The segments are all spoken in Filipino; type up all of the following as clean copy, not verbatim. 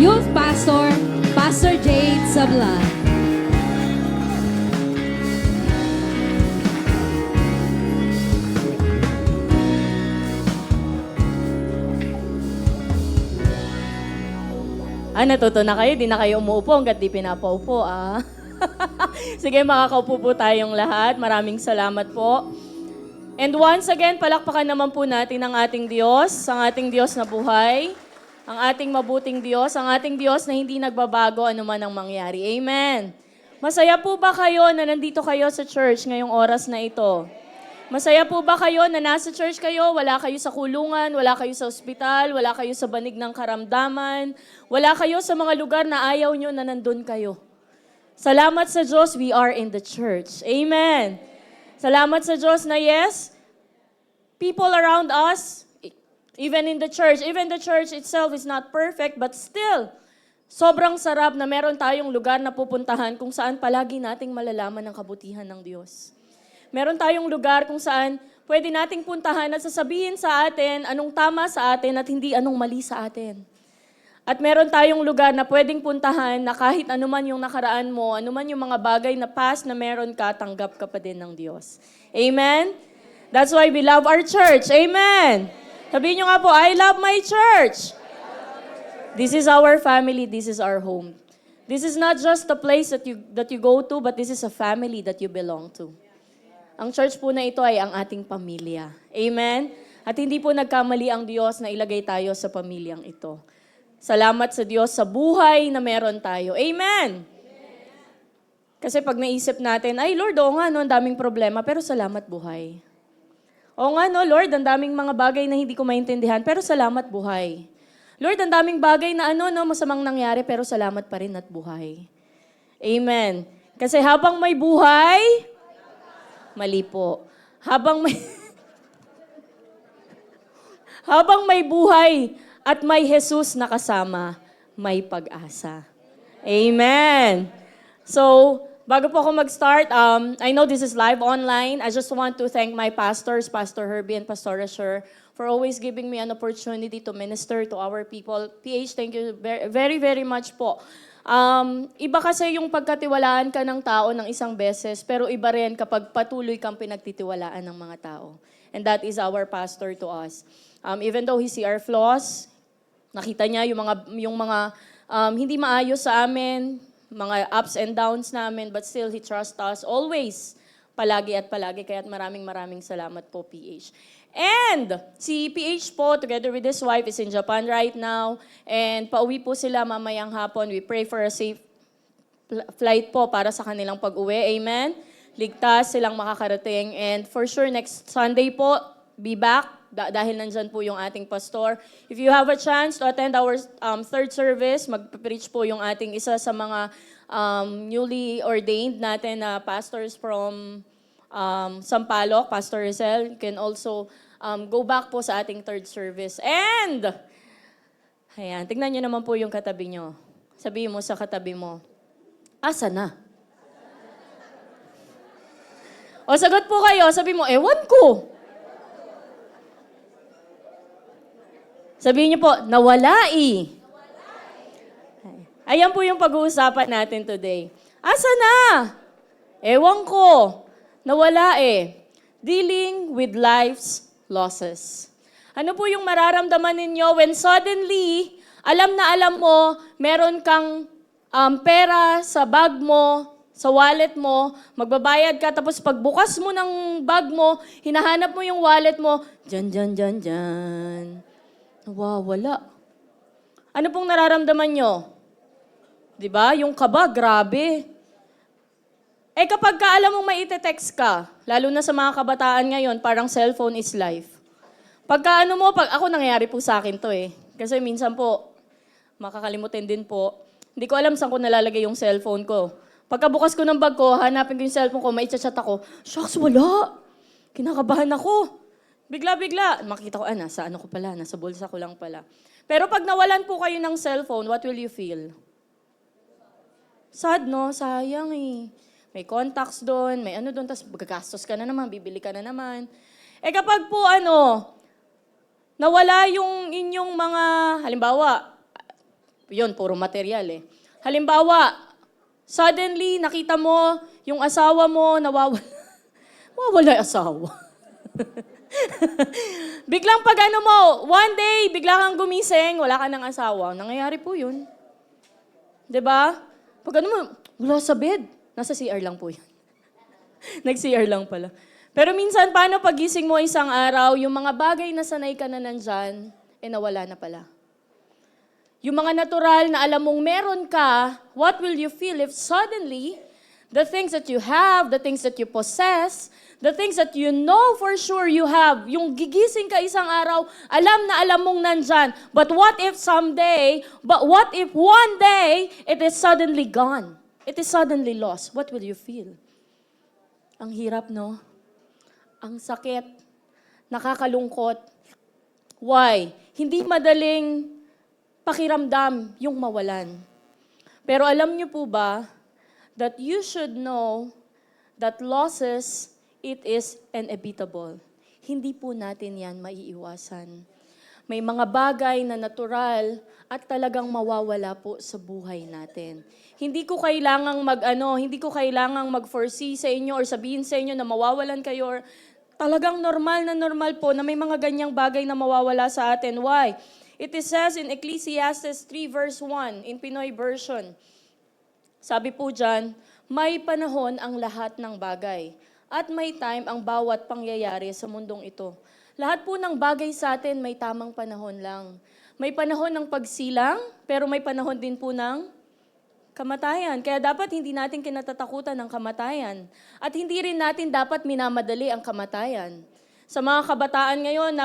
Youth Pastor, Pastor Jade Sablan. Natuto na kayo, di na kayo umuupo hanggat di pinapaupo, Sige, makakaupo po tayong lahat. Maraming salamat po. And once again, palakpakan naman po natin ang ating Diyos, ang ating Diyos na buhay, ang ating mabuting Diyos, ang ating Diyos na hindi nagbabago anuman ang mangyari. Amen. Masaya po ba kayo na nandito kayo sa church ngayong oras na ito? Masaya po ba kayo na nasa church kayo, wala kayo sa kulungan, wala kayo sa ospital, wala kayo sa banig ng karamdaman, wala kayo sa mga lugar na ayaw nyo na nandun kayo? Salamat sa Diyos, we are in the church. Amen. Salamat sa Diyos na yes, people around us, even the church itself is not perfect, but still, sobrang sarap na meron tayong lugar na pupuntahan kung saan palagi nating malalaman ang kabutihan ng Diyos. Meron tayong lugar kung saan pwede nating puntahan at sasabihin sa atin anong tama sa atin at hindi anong mali sa atin. At meron tayong lugar na pwedeng puntahan na kahit anuman yung nakaraan mo, anuman yung mga bagay na past na meron ka, tanggap ka pa din ng Diyos. Amen? That's why we love our church. Amen? Sabihin nyo nga po, I love my church. This is our family, this is our home. This is not just a place that you go to, but this is a family that you belong to. Ang church po na ito ay ang ating pamilya. Amen? At hindi po nagkamali ang Diyos na ilagay tayo sa pamilyang ito. Salamat sa Diyos sa buhay na meron tayo. Amen? Kasi pag naisip natin, ay Lord, oo nga, no, ang daming problema, pero salamat buhay. Oo nga, no, Lord, ang daming mga bagay na hindi ko maintindihan, pero salamat buhay. Lord, ang daming bagay na masamang nangyari, pero salamat pa rin at buhay. Amen. Kasi habang may buhay, mali po. Habang may buhay at may Jesus na kasama, may pag-asa. Amen. So, bago po ako mag-start, I know this is live online. I just want to thank my pastors, Pastor Herbie and Pastor Asher, for always giving me an opportunity to minister to our people. PH, thank you very, very much po. Iba kasi yung pagkatiwalaan ka ng tao ng isang beses, pero iba rin kapag patuloy kang pinagtitiwalaan ng mga tao. And that is our pastor to us. Even though he see our flaws, nakita niya yung mga hindi maayos sa amin, mga ups and downs namin, but still he trusts us always, palagi at palagi. Kaya maraming salamat po, PH. And si PH po, together with his wife, is in Japan right now. And pauwi po sila mamayang hapon. We pray for a safe flight po para sa kanilang pag-uwi. Amen? Ligtas silang makakarating. And for sure, next Sunday po, be back. Dahil nandyan po yung ating pastor. If you have a chance to attend our third service, mag-preach po yung ating isa sa mga newly ordained natin na pastors from Sampaloc, Pastor Rizal. You can also go back po sa ating third service. And, ayan, tignan nyo naman po yung katabi nyo. Sabihin mo sa katabi mo, asa na? O sagot po kayo, sabi mo, ewan ko. Sabihin niyo po, nawala eh. Ayan po yung pag-uusapan natin today. Asa na? Ewan ko. Nawala eh. Dealing with life's losses. Ano po yung mararamdaman ninyo when suddenly, alam na alam mo, meron kang pera sa bag mo, sa wallet mo, magbabayad ka, tapos pagbukas mo ng bag mo, hinahanap mo yung wallet mo, dyan. Nawawala. Ano pong nararamdaman nyo? Diba? Yung kaba, grabe. Kapag alam mong may ite-text ka, lalo na sa mga kabataan ngayon, parang cellphone is life. Pag ako nangyayari po sa akin to eh. Kasi minsan po, makakalimutin din po, hindi ko alam saan ko nalalagay yung cellphone ko. Pagkabukas ko ng bag ko, hanapin ko yung cellphone ko, may chat ako, shucks, wala. Kinakabahan ako. Bigla, makita ko, nasa ko pala, nasa bulsa ko lang pala. Pero pag nawalan po kayo ng cellphone, what will you feel? Sad, no? Sayang eh. May contacts doon, may doon, tapos gagastos ka na naman, bibili ka na naman. Kapag po nawala yung inyong mga, halimbawa, yun, puro material eh. Halimbawa, suddenly, nakita mo, yung asawa mo, nawawala. Mawawala yung asawa. Biglang pag ano mo, one day, bigla kang gumising, wala ka ng asawa. Nangyayari po yun. 'Di ba? Pag ano mo, wala sa bed. Nasa CR lang po yun. Nag-CR lang pala. Pero minsan, paano pagising mo isang araw, yung mga bagay na sanay ka na nandyan, nawala na pala. Yung mga natural na alam mong meron ka, what will you feel if suddenly, the things that you have, the things that you possess, the things that you know for sure you have, yung gigising ka isang araw, alam na alam mong nandyan, but what if one day, it is suddenly gone? It is suddenly lost. What will you feel? Ang hirap, no? Ang sakit, nakakalungkot. Why? Hindi madaling pakiramdam yung mawalan. Pero alam niyo po ba that you should know that losses, it is inevitable. Hindi po natin yan maiiwasan. May mga bagay na natural at talagang mawawala po sa buhay natin. Hindi ko kailangang mag-foresee sa inyo or sabihin sa inyo na mawawalan kayo or talagang normal po na may mga ganyang bagay na mawawala sa atin. Why? It says in Ecclesiastes 3 verse 1 in Pinoy version. Sabi po dyan, may panahon ang lahat ng bagay at may time ang bawat pangyayari sa mundong ito. Lahat po ng bagay sa atin may tamang panahon lang. May panahon ng pagsilang, pero may panahon din po ng kamatayan. Kaya dapat hindi natin kinatatakutan ng kamatayan. At hindi rin natin dapat minamadali ang kamatayan. Sa mga kabataan ngayon,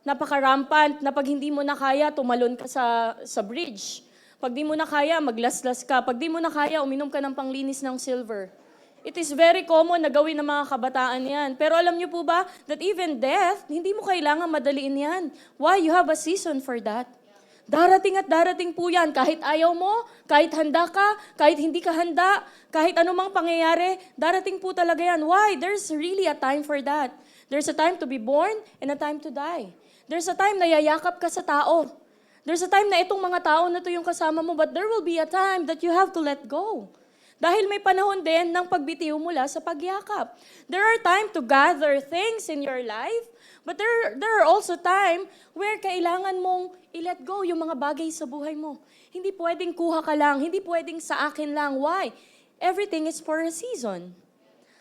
napaka-rampant na pag hindi mo na kaya, tumalon ka sa bridge. Pag di mo na kaya, maglaslas ka. Pag di mo na kaya, uminom ka ng panglinis ng silver. It is very common na gawin ng mga kabataan yan. Pero alam niyo po ba that even death, hindi mo kailangan madaliin yan. Why? You have a season for that. Darating at darating po yan. Kahit ayaw mo, kahit handa ka, kahit hindi ka handa, kahit anumang pangyayari, darating po talaga yan. Why? There's really a time for that. There's a time to be born and a time to die. There's a time na yayakap ka sa tao. There's a time na itong mga tao na to yung kasama mo, but there will be a time that you have to let go. Dahil may panahon din ng pagbitiw mula sa pagyakap. There are time to gather things in your life, but there are also time where kailangan mong i-let go yung mga bagay sa buhay mo. Hindi pwedeng kuha ka lang, hindi pwedeng sa akin lang. Why? Everything is for a season.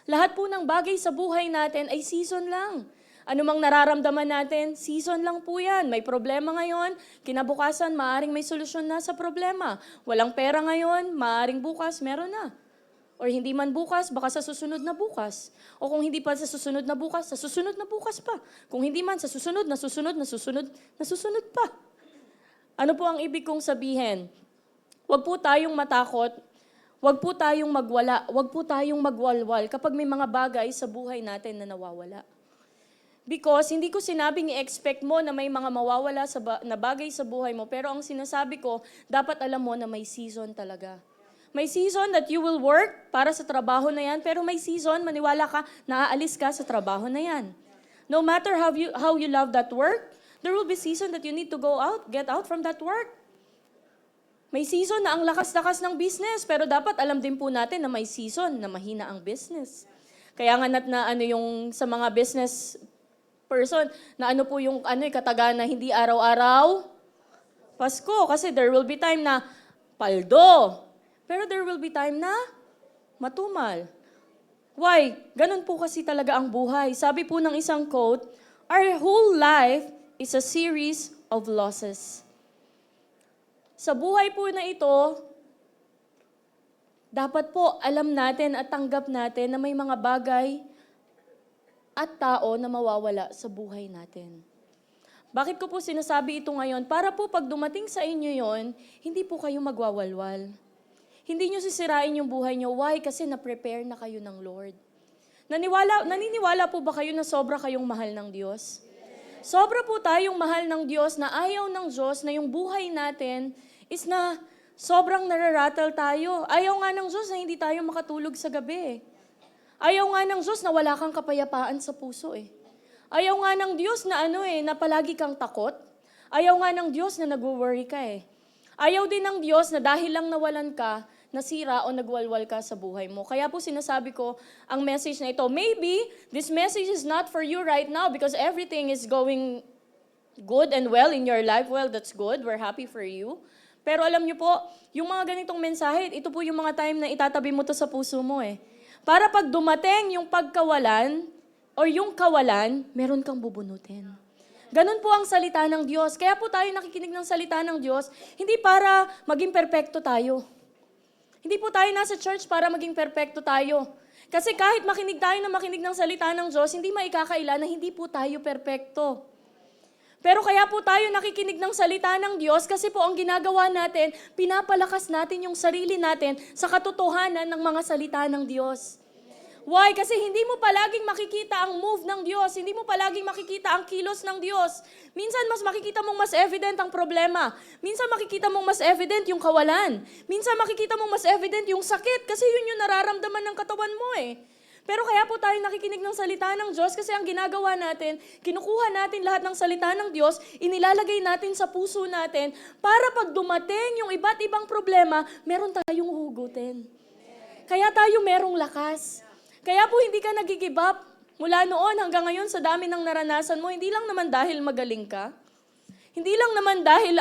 Lahat po ng bagay sa buhay natin ay season lang. Ano mang nararamdaman natin, season lang po yan. May problema ngayon, kinabukasan, maaring may solusyon na sa problema. Walang pera ngayon, maaring bukas, meron na. Or hindi man bukas, baka sa susunod na bukas. O kung hindi pa sa susunod na bukas, sa susunod na bukas pa. Kung hindi man, sa susunod pa. Ano po ang ibig kong sabihin? Huwag po tayong matakot, huwag po tayong magwala, huwag po tayong magwalwal kapag may mga bagay sa buhay natin na nawawala. Because hindi ko sinabing i-expect mo na may mga mawawala na bagay sa buhay mo, pero ang sinasabi ko, dapat alam mo na may season talaga. May season that you will work para sa trabaho na yan, pero may season, maniwala ka, naaalis ka sa trabaho na yan. No matter how you love that work, there will be season that you need to get out from that work. May season na ang lakas-lakas ng business, pero dapat alam din po natin na may season na mahina ang business. Kaya nga yung sa mga business person, na ano po yung kataga na hindi araw-araw Pasko. Kasi there will be time na paldo. Pero there will be time na matumal. Why? Ganun po kasi talaga ang buhay. Sabi po ng isang quote, our whole life is a series of losses. Sa buhay po na ito, dapat po alam natin at tanggap natin na may mga bagay at tao na mawawala sa buhay natin. Bakit ko po sinasabi ito ngayon? Para po pag dumating sa inyo yon, hindi po kayo magwawalwal. Hindi nyo sisirain yung buhay nyo. Why? Kasi na-prepare na kayo ng Lord. Naniniwala po ba kayo na sobra kayong mahal ng Diyos? Sobra po tayong mahal ng Diyos na ayaw ng Diyos na yung buhay natin is na sobrang nararattle tayo. Ayaw nga ng Diyos na hindi tayo makatulog sa gabi. Ayaw nga ng Diyos na wala kang kapayapaan sa puso eh. Ayaw nga ng Diyos na na palagi kang takot. Ayaw nga ng Diyos na nag-worry ka eh. Ayaw din ng Diyos na dahil lang nawalan ka, nasira o nagwalwal ka sa buhay mo. Kaya po sinasabi ko ang message na ito. Maybe this message is not for you right now because everything is going good and well in your life. Well, that's good. We're happy for you. Pero alam niyo po, yung mga ganitong mensahe, ito po yung mga time na itatabi mo to sa puso mo eh. Para pag dumating yung pagkawalan o yung kawalan, meron kang bubunutin. Ganun po ang salita ng Diyos. Kaya po tayo nakikinig ng salita ng Diyos, hindi para maging perpekto tayo. Hindi po tayo nasa church para maging perpekto tayo. Kasi kahit makinig tayo na makinig ng salita ng Diyos, hindi maikakaila na hindi po tayo perpekto. Pero kaya po tayo nakikinig ng salita ng Diyos kasi po ang ginagawa natin, pinapalakas natin yung sarili natin sa katotohanan ng mga salita ng Diyos. Why? Kasi hindi mo palaging makikita ang move ng Diyos, hindi mo palaging makikita ang kilos ng Diyos. Minsan mas makikita mong mas evident ang problema. Minsan makikita mong mas evident yung kawalan. Minsan makikita mong mas evident yung sakit kasi yun yung nararamdaman ng katawan mo eh. Pero kaya po tayo nakikinig ng salita ng Diyos kasi ang ginagawa natin, kinukuha natin lahat ng salita ng Diyos, inilalagay natin sa puso natin para pag dumating yung iba't ibang problema, meron tayong hugutin. Kaya tayo merong lakas. Kaya po hindi ka nag-give up mula noon hanggang ngayon sa dami ng naranasan mo, hindi lang naman dahil magaling ka. Hindi lang naman dahil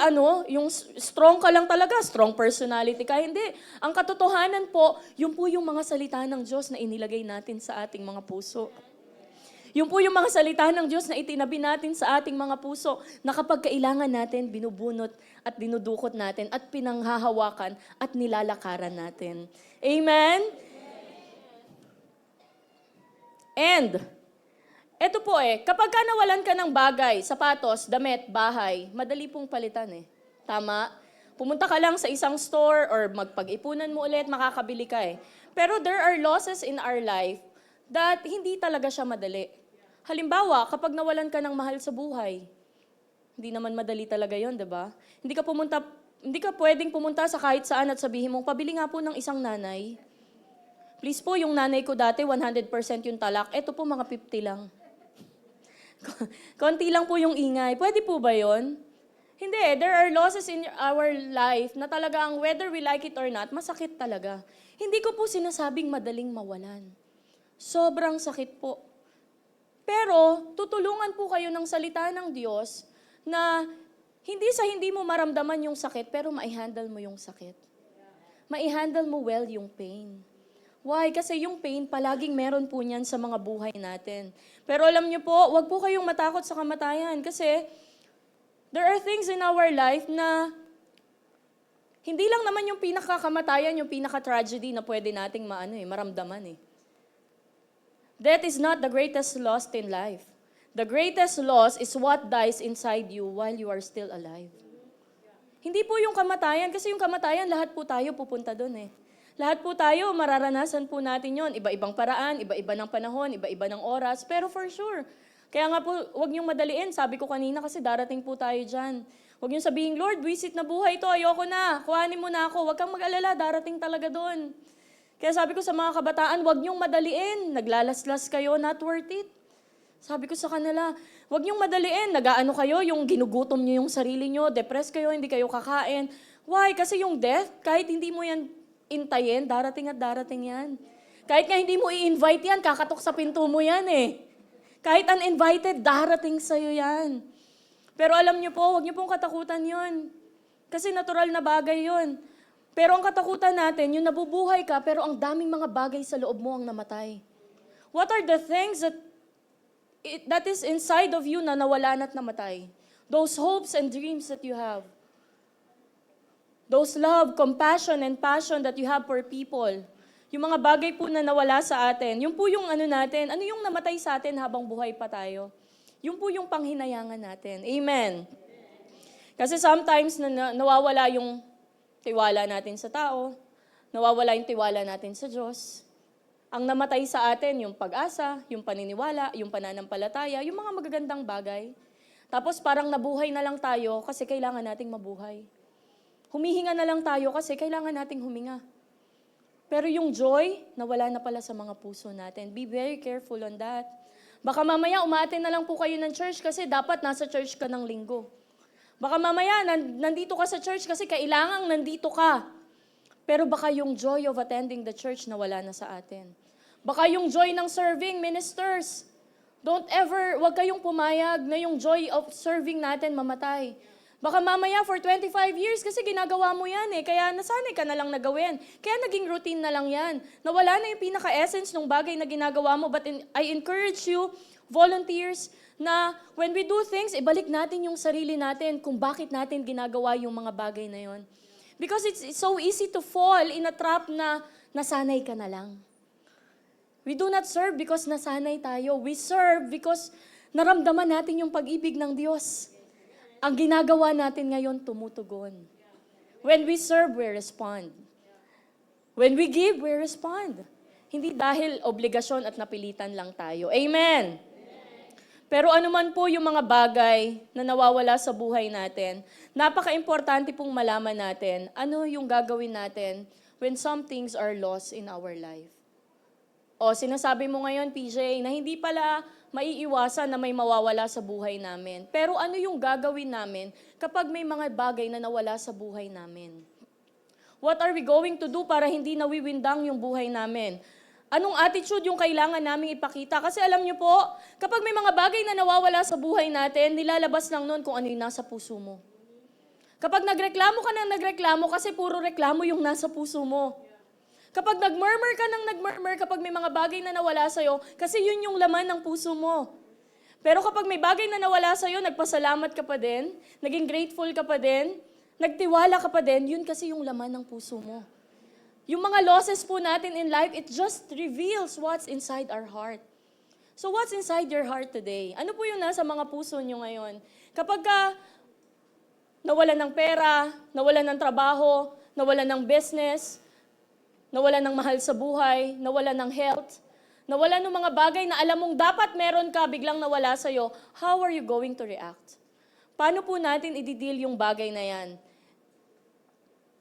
yung strong ka lang talaga, strong personality ka. Hindi. Ang katotohanan po, yun po yung mga salita ng Diyos na inilagay natin sa ating mga puso. Yun po yung mga salita ng Diyos na itinabi natin sa ating mga puso na kapag kailangan natin, binubunot at dinudukot natin at pinanghahawakan at nilalakaran natin. Amen? And, eto po kapag ka nawalan ka ng bagay, sapatos, damit, bahay, madali pong palitan Tama? Pumunta ka lang sa isang store or magpag-ipunan mo ulit, makakabili ka Pero there are losses in our life that hindi talaga siya madali. Halimbawa, kapag nawalan ka ng mahal sa buhay, hindi naman madali talaga yon, di ba? Hindi ka pwedeng pumunta sa kahit saan at sabihin mong, pabili nga po ng isang nanay. Please po, yung nanay ko dati, 100% yung talak. Eto po, mga 50 lang. Konti lang po yung ingay. Pwede po ba yon? Hindi, there are losses in our life na talagang whether we like it or not, masakit talaga. Hindi ko po sinasabing madaling mawalan. Sobrang sakit po. Pero tutulungan po kayo ng salita ng Diyos na hindi mo maramdaman yung sakit, pero mai-handle mo yung sakit. Mai-handle mo well yung pain. Why? Kasi yung pain, palaging meron po niyan sa mga buhay natin. Pero alam niyo po, wag po kayong matakot sa kamatayan kasi there are things in our life na hindi lang naman yung pinakakamatayan, yung pinaka-tragedy na pwede nating maramdaman That is not the greatest loss in life. The greatest loss is what dies inside you while you are still alive. Hindi po yung kamatayan, kasi yung kamatayan, lahat po tayo pupunta doon Lahat po tayo, mararanasan po natin yon. Iba-ibang paraan, iba-iba ng panahon, iba-iba ng oras, pero for sure. Kaya nga po, huwag niyong madaliin. Sabi ko kanina kasi darating po tayo dyan. Huwag niyong sabihin, Lord, visit na buhay to, ayoko na, kuhanin mo na ako. Huwag kang mag-alala, darating talaga doon. Kaya sabi ko sa mga kabataan, huwag niyong madaliin. Naglalaslas kayo, not worth it. Sabi ko sa kanila, huwag niyong madaliin. Nag-aano kayo, yung ginugutom niyo yung sarili niyo, depressed kayo, hindi kayo kakain. Why? Kasi yung death, kahit hindi mo yan intayin, darating at darating yan. Kahit nga hindi mo i-invite yan, kakatok sa pinto mo yan Kahit uninvited, darating sa'yo yan. Pero alam niyo po, huwag niyo pong katakutan yon. Kasi natural na bagay yon. Pero ang katakutan natin, yung nabubuhay ka, pero ang daming mga bagay sa loob mo ang namatay. What are the things that is inside of you na nawalan at namatay? Those hopes and dreams that you have. Those love, compassion, and passion that you have for people. Yung mga bagay po na nawala sa atin, yun po yung natin, ano yung namatay sa atin habang buhay pa tayo. Yun po yung panghinayangan natin. Amen. Kasi sometimes nawawala yung tiwala natin sa tao, nawawala yung tiwala natin sa Diyos. Ang namatay sa atin, yung pag-asa, yung paniniwala, yung pananampalataya, yung mga magagandang bagay. Tapos parang nabuhay na lang tayo kasi kailangan nating mabuhay. Humihinga na lang tayo kasi kailangan nating huminga. Pero yung joy, nawala na pala sa mga puso natin. Be very careful on that. Baka mamaya umaattend na lang po kayo ng church kasi dapat nasa church ka ng linggo. Baka mamaya, nandito ka sa church kasi kailangang nandito ka. Pero baka yung joy of attending the church nawala na sa atin. Baka yung joy ng serving ministers. Wag kayong pumayag na yung joy of serving natin mamatay. Baka mamaya for 25 years kasi ginagawa mo yan kaya nasanay ka na lang na gawin. Kaya naging routine na lang yan. Nawala na yung pinaka-essence ng bagay na ginagawa mo. But I encourage you, volunteers, na when we do things, ibalik natin yung sarili natin kung bakit natin ginagawa yung mga bagay na yon. Because it's so easy to fall in a trap na nasanay ka na lang. We do not serve because nasanay tayo. We serve because naramdaman natin yung pag-ibig ng Diyos. Ang ginagawa natin ngayon, tumutugon. When we serve, we respond. When we give, we respond. Hindi dahil obligasyon at napilitan lang tayo. Amen! Pero anuman po yung mga bagay na nawawala sa buhay natin, napaka-importante pong malaman natin ano yung gagawin natin when some things are lost in our life. O, sinasabi mo ngayon, PJ, na hindi pala maiiwasan na may mawawala sa buhay namin. Pero ano yung gagawin namin kapag may mga bagay na nawala sa buhay namin? What are we going to do para hindi nawiwindang yung buhay namin? Anong attitude yung kailangan naming ipakita? Kasi alam niyo po, kapag may mga bagay na nawawala sa buhay natin, nilalabas lang nun kung ano yung nasa puso mo. Kapag nagreklamo ka ng nagreklamo, kasi puro reklamo yung nasa puso mo. Kapag nagmurmur ka ng nagmurmur, kapag may mga bagay na nawala sa'yo, kasi yun yung laman ng puso mo. Pero kapag may bagay na nawala sa'yo, nagpasalamat ka pa din, naging grateful ka pa din, nagtiwala ka pa din, yun kasi yung laman ng puso mo. Yung mga losses po natin in life, it just reveals what's inside our heart. So what's inside your heart today? Ano po yung nasa mga puso nyo ngayon? Kapag ka nawalan ng pera, nawalan ng trabaho, nawalan ng business, nawalan ng mahal sa buhay, nawalan ng health, nawalan ng mga bagay na alam mong dapat meron ka, biglang nawala sa'yo, how are you going to react? Paano po natin i-deal yung bagay na yan?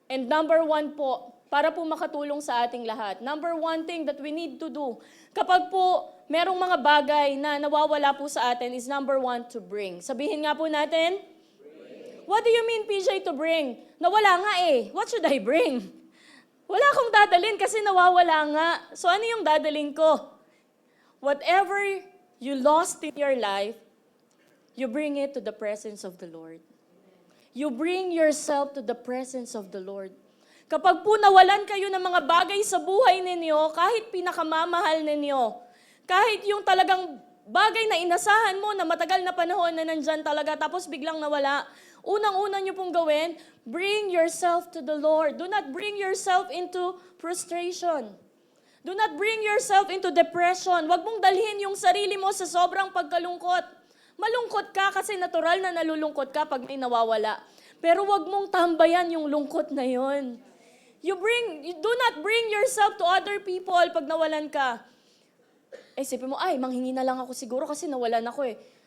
And number one po, para po makatulong sa ating lahat, number one thing that we need to do, kapag po merong mga bagay na nawawala po sa atin is number one, to bring. Sabihin nga po natin, bring. What do you mean, PJ, to bring? Nawala nga What should I bring? Wala akong dadalhin kasi nawawala nga. So ano yung dadalhin ko? Whatever you lost in your life, you bring it to the presence of the Lord. You bring yourself to the presence of the Lord. Kapag po nawalan kayo ng mga bagay sa buhay ninyo, kahit pinakamamahal ninyo, kahit yung talagang bagay na inasahan mo na matagal na panahon na nandyan talaga, tapos biglang nawala, unang-una nyo pong gawin, bring yourself to the Lord. Do not bring yourself into frustration. Do not bring yourself into depression. Huwag mong dalhin yung sarili mo sa sobrang pagkalungkot. Malungkot ka kasi natural na nalulungkot ka pag may nawawala. Pero huwag mong tambayan yung lungkot na yon. You do not bring yourself to other people pag nawalan ka. Isipin mo, manghingi na lang ako siguro kasi nawalan ako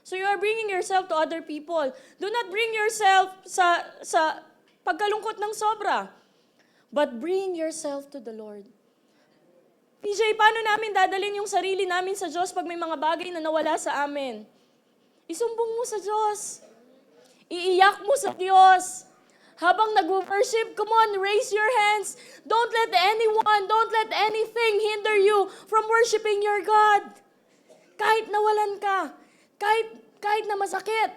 So you are bringing yourself to other people. Do not bring yourself sa pagkalungkot ng sobra. But bring yourself to the Lord. PJ, paano namin dadalhin yung sarili namin sa Diyos pag may mga bagay na nawala sa amin? Isumbong mo sa Diyos. Iiyak mo sa Diyos. Habang nag-worship, come on, raise your hands. Don't let anything hinder you from worshiping your God. Kahit nawalan ka, kahit na masakit.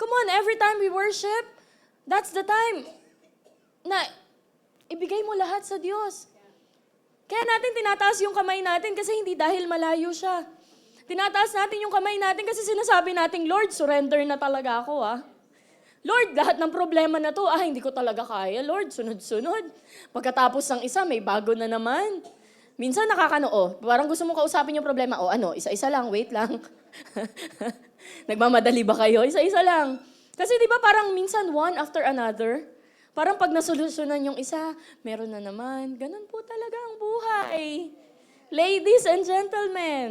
Come on, every time we worship, that's the time na ibigay mo lahat sa Diyos. Kaya natin tinataas yung kamay natin kasi hindi dahil malayo siya. Tinataas natin yung kamay natin kasi sinasabi natin, Lord, surrender na talaga ako Lord, lahat ng problema na to, hindi ko talaga kaya. Lord, sunod-sunod. Pagkatapos ng isa, may bago na naman. Minsan parang gusto mo kausapin yung problema. Isa-isa lang, wait lang. Nagmamadali ba kayo? Isa-isa lang. Kasi di ba parang minsan one after another, parang pag nasolusyonan yung isa, meron na naman. Ganun po talaga ang buhay. Ladies and gentlemen.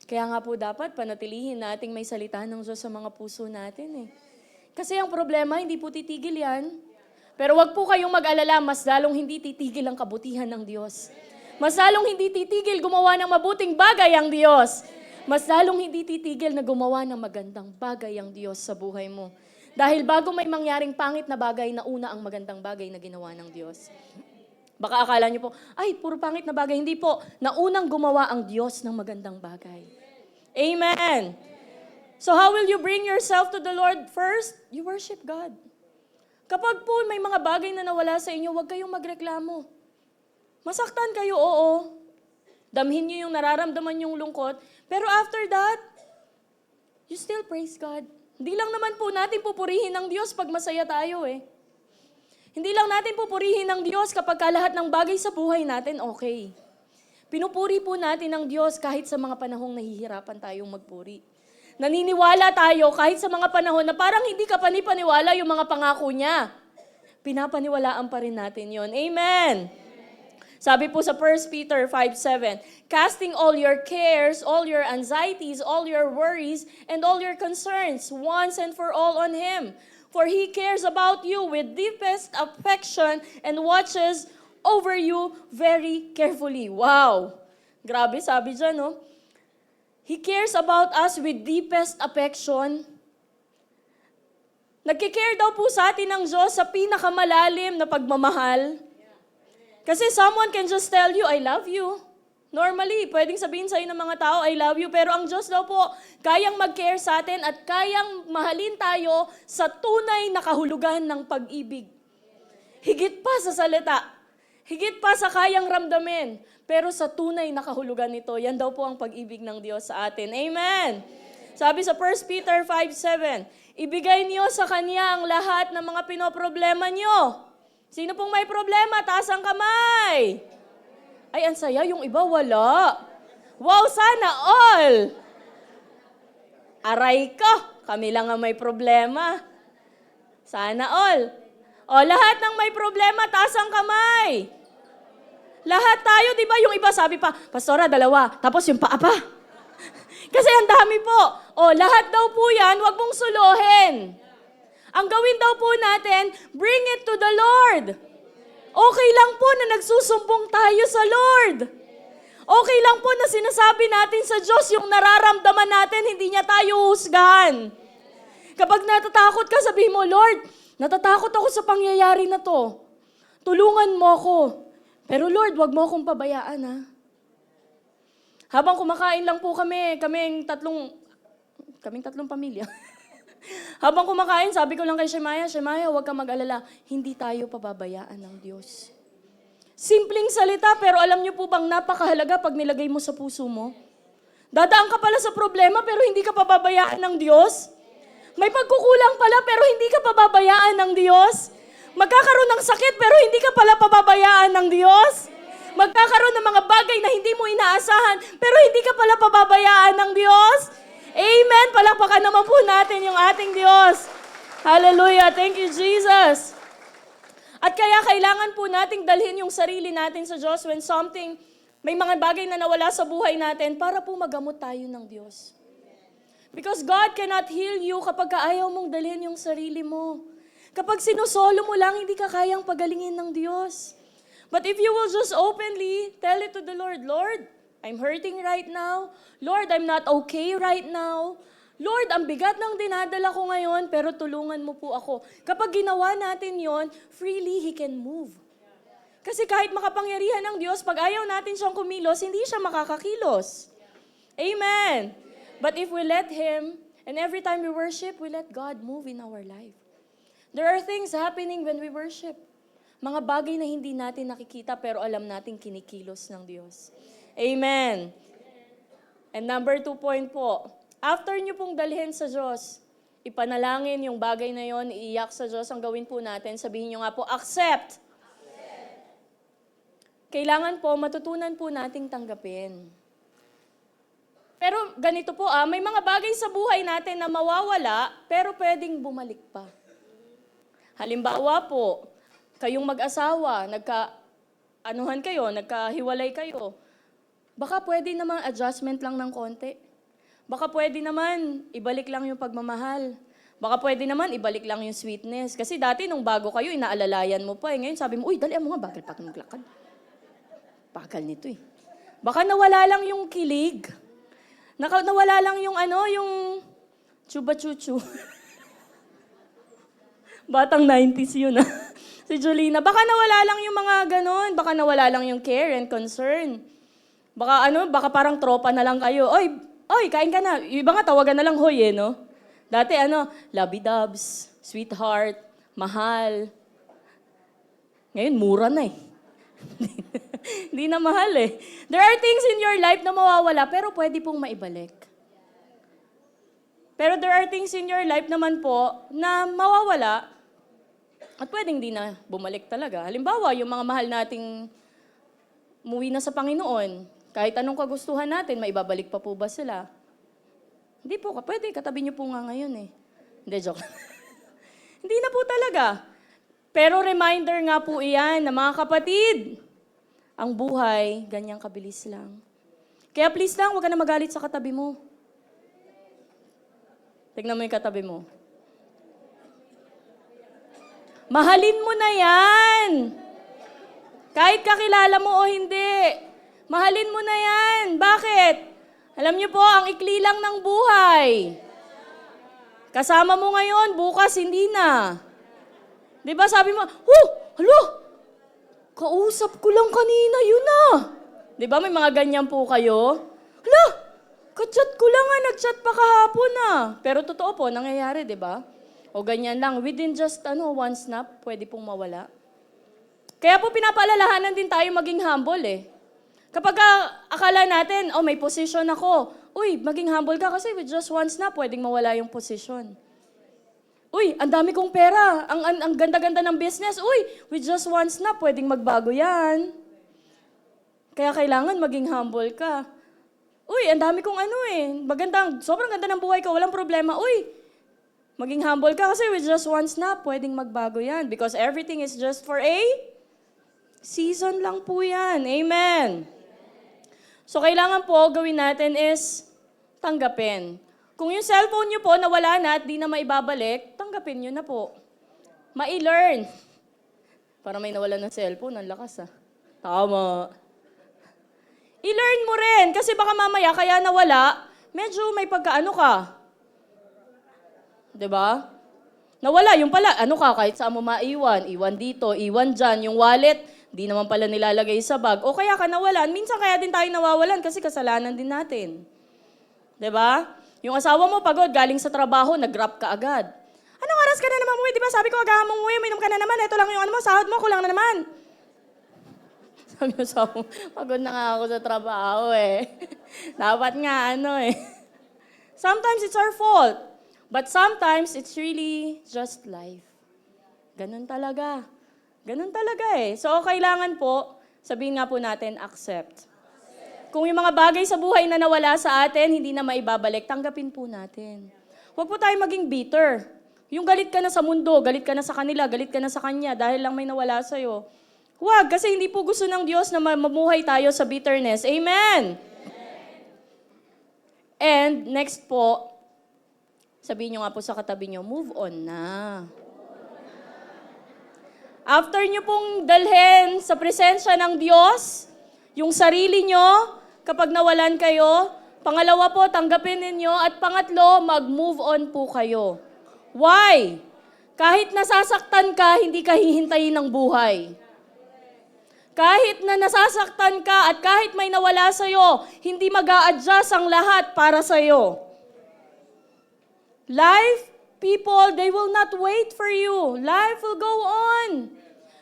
Kaya nga po dapat panatilihin nating may salita ng Diyos sa mga puso natin Kasi ang problema, hindi po titigil yan. Pero wag po kayong mag-alala, mas lalong hindi titigil ang kabutihan ng Diyos. Mas lalong hindi titigil gumawa ng mabuting bagay ang Diyos. Mas lalong hindi titigil na gumawa ng magandang bagay ang Diyos sa buhay mo. Dahil bago may mangyaring pangit na bagay, nauna ang magandang bagay na ginawa ng Diyos. Baka akala niyo po, ay, puro pangit na bagay. Hindi po. Naunang gumawa ang Diyos ng magandang bagay. Amen. So how will you bring yourself to the Lord? First, you worship God. Kapag po may mga bagay na nawala sa inyo, huwag kayong magreklamo. Masaktan kayo, oo. Damhin niyo yung nararamdaman yung lungkot. Pero after that, you still praise God. Hindi lang naman po natin pupurihin ng Diyos pag masaya tayo eh. Hindi lang natin pupurihin ng Diyos kapag lahat ng bagay sa buhay natin okay. Pinupuri po natin ng Diyos kahit sa mga panahong nahihirapan tayong magpuri. Naniniwala tayo kahit sa mga panahon na parang hindi ka panipaniwala yung mga pangako niya. Pinapaniwalaan pa rin natin yon. Amen! Sabi po sa 1 Peter 5:7, casting all your cares, all your anxieties, all your worries, and all your concerns once and for all on Him. For He cares about you with deepest affection and watches over you very carefully. Wow! Grabe, sabi dyan, no? He cares about us with deepest affection. Nagkikare daw po sa atin ng Diyos sa pinakamalalim na pagmamahal. Kasi someone can just tell you, I love you. Normally, pwedeng sabihin sa'yo ng mga tao, I love you. Pero ang Diyos daw po, kayang mag-care sa atin at kayang mahalin tayo sa tunay na kahulugan ng pag-ibig. Higit pa sa salita. Higit pa sa kayang ramdamin. Pero sa tunay na kahulugan nito, yan daw po ang pag-ibig ng Diyos sa atin. Amen! Sabi sa 1 Peter 5:7, ibigay niyo sa Kanya ang lahat ng mga pinoproblema niyo. Sino pong may problema? Taas ang kamay. Ay, ang saya. Yung iba, wala. Wow, sana all. Aray ko. Kami lang ang may problema. Sana all. O, lahat ng may problema, taas ang kamay. Lahat tayo, di ba? Yung iba sabi pa, Pastora, 2. Tapos yung paa pa. Kasi ang dami po. O, lahat daw po yan, wag mong suluhin. Ang gawin daw po natin, bring it to the Lord. Okay lang po na nagsusumbong tayo sa Lord. Okay lang po na sinasabi natin sa Diyos yung nararamdaman natin, hindi niya tayo husgahan. Kapag natatakot ka, sabihin mo, Lord, natatakot ako sa pangyayari na to. Tulungan mo ako. Pero Lord, wag mo akong pabayaan ha. Habang kumakain lang po kaming tatlong pamilya. Habang kumakain, sabi ko lang kay Shemaya, huwag kang mag-alala, hindi tayo pababayaan ng Diyos. Simpleng salita, pero alam niyo po bang napakahalaga pag nilagay mo sa puso mo? Dadaan ka pala sa problema, pero hindi ka pababayaan ng Diyos. May pagkukulang pala, pero hindi ka pababayaan ng Diyos. Magkakaroon ng sakit, pero hindi ka pala pababayaan ng Diyos. Magkakaroon ng mga bagay na hindi mo inaasahan, pero hindi ka pala pababayaan ng Diyos. Amen! Palakpakan naman po natin yung ating Diyos. Hallelujah! Thank you, Jesus! At kaya kailangan po nating dalhin yung sarili natin sa Diyos when may mga bagay na nawala sa buhay natin para po magamot tayo ng Diyos. Because God cannot heal you kapag ayaw mong dalhin yung sarili mo. Kapag sinusolo mo lang, hindi ka kayang pagalingin ng Diyos. But if you will just openly tell it to the Lord, Lord, I'm hurting right now. Lord, I'm not okay right now. Lord, ang bigat ng dinadala ko ngayon, pero tulungan mo po ako. Kapag ginawa natin yon, freely He can move. Kasi kahit makapangyarihan ng Diyos, pag ayaw natin siyang kumilos, hindi siya makakakilos. Amen. But if we let Him, and every time we worship, we let God move in our life. There are things happening when we worship. Mga bagay na hindi natin nakikita, pero alam natin kinikilos ng Diyos. Amen. And number 2 point po, after nyo pong dalhin sa Diyos, ipanalangin yung bagay na yon, iiyak sa Diyos, ang gawin po natin, sabihin nyo nga po, accept. Kailangan po, matutunan po nating tanggapin. Pero ganito po, may mga bagay sa buhay natin na mawawala, pero pwedeng bumalik pa. Halimbawa po, kayong mag-asawa, nagkahiwalay kayo, baka pwede naman adjustment lang ng konti. Baka pwede naman ibalik lang yung pagmamahal. Baka pwede naman ibalik lang yung sweetness. Kasi dati nung bago kayo, inaalalayan mo pa. Ngayon sabi mo, uy, dali mo nga, bagal pa maglakad. Bagal nito eh. Baka nawala lang yung kilig. Nawala lang yung yung chuba-chuchu. Batang 90s yun ah. Si Julina. Baka nawala lang yung mga ganon. Baka nawala lang yung care and concern. Baka parang tropa na lang kayo. Oy, kain ka na. Yung iba nga tawagan na lang hoy eh, no? Dati lovey-dubs, sweetheart, mahal. Ngayon, mura na eh. Hindi na mahal eh. There are things in your life na mawawala, pero pwede pong maibalik. Pero there are things in your life naman po na mawawala at pwedeng di na bumalik talaga. Halimbawa, yung mga mahal nating umuwi na sa Panginoon, kahit anong kagustuhan natin, maibabalik pa po ba sila? Hindi po, pwede, katabi niyo po nga ngayon eh. Hindi, joke. Hindi na po talaga. Pero reminder nga po iyan na mga kapatid, ang buhay, ganyang kabilis lang. Kaya please lang, huwag ka na magalit sa katabi mo. Tignan mo yung katabi mo. Mahalin mo na yan. Kahit kakilala mo o hindi. Mahalin mo na yan. Bakit? Alam niyo po, ang ikli lang ng buhay. Kasama mo ngayon, bukas hindi na. Di ba sabi mo, halo, kausap ko lang kanina, yun na. Di ba may mga ganyan po kayo? Hala, kachat ko lang nagchat pa kahapon Pero totoo po, nangyayari, di ba? O ganyan lang, within just one snap, pwede pong mawala. Kaya po pinapaalalahanan din tayo maging humble eh. Kapag akala natin, may position ako. Uy, maging humble ka kasi with just one snap, pwedeng mawala yung position. Uy, ang dami kong pera. Ang ganda-ganda ng business. Uy, with just one snap, pwedeng magbago yan. Kaya kailangan maging humble ka. Uy, ang dami kong sobrang ganda ng buhay ko, walang problema. Uy, maging humble ka kasi with just one snap, pwedeng magbago yan. Because everything is just for a season lang po yan. Amen. So, kailangan po gawin natin is tanggapin. Kung yung cellphone nyo po nawala na at di na maibabalik, tanggapin nyo na po. Ma-learn. Para may nawala ng cellphone, ang lakas Tama. I-learn mo rin. Kasi baka mamaya, kaya nawala, medyo may pagkaano ka. Diba? Nawala, yung pala, kahit saan mo maiwan. Iwan dito, iwan dyan. Yung wallet, di naman pala nilalagay sa bag. O kaya ka nawalan. Minsan kaya din tayo nawawalan kasi kasalanan din natin. Diba? Yung asawa mo pagod, galing sa trabaho, nag-grab ka agad. Anong oras ka na naman umuwi? Diba sabi ko agahan mo umuwi, uminom ka na naman. Ito lang yung sahod mo, kulang na naman. Sabi mo, pagod na nga ako sa trabaho Dapat nga Sometimes it's our fault. But sometimes it's really just life. Ganun talaga. Ganun talaga So kailangan po, sabihin nga po natin, accept. Kung yung mga bagay sa buhay na nawala sa atin, hindi na maibabalik, tanggapin po natin. Huwag po tayo maging bitter. Yung galit ka na sa mundo, galit ka na sa kanila, galit ka na sa kanya dahil lang may nawala sa'yo. Huwag, kasi hindi po gusto ng Diyos na mamuhay tayo sa bitterness. Amen! And next po, sabihin nyo nga po sa katabi nyo, move on na. After nyo pong dalhin sa presensya ng Diyos, yung sarili nyo, kapag nawalan kayo, pangalawa po, tanggapin ninyo, at pangatlo, mag-move on po kayo. Why? Kahit nasasaktan ka, hindi ka hihintayin ng buhay. Kahit na nasasaktan ka at kahit may nawala sa'yo, hindi mag-a-adjust ang lahat para sa'yo. Life, people, they will not wait for you. Life will go on.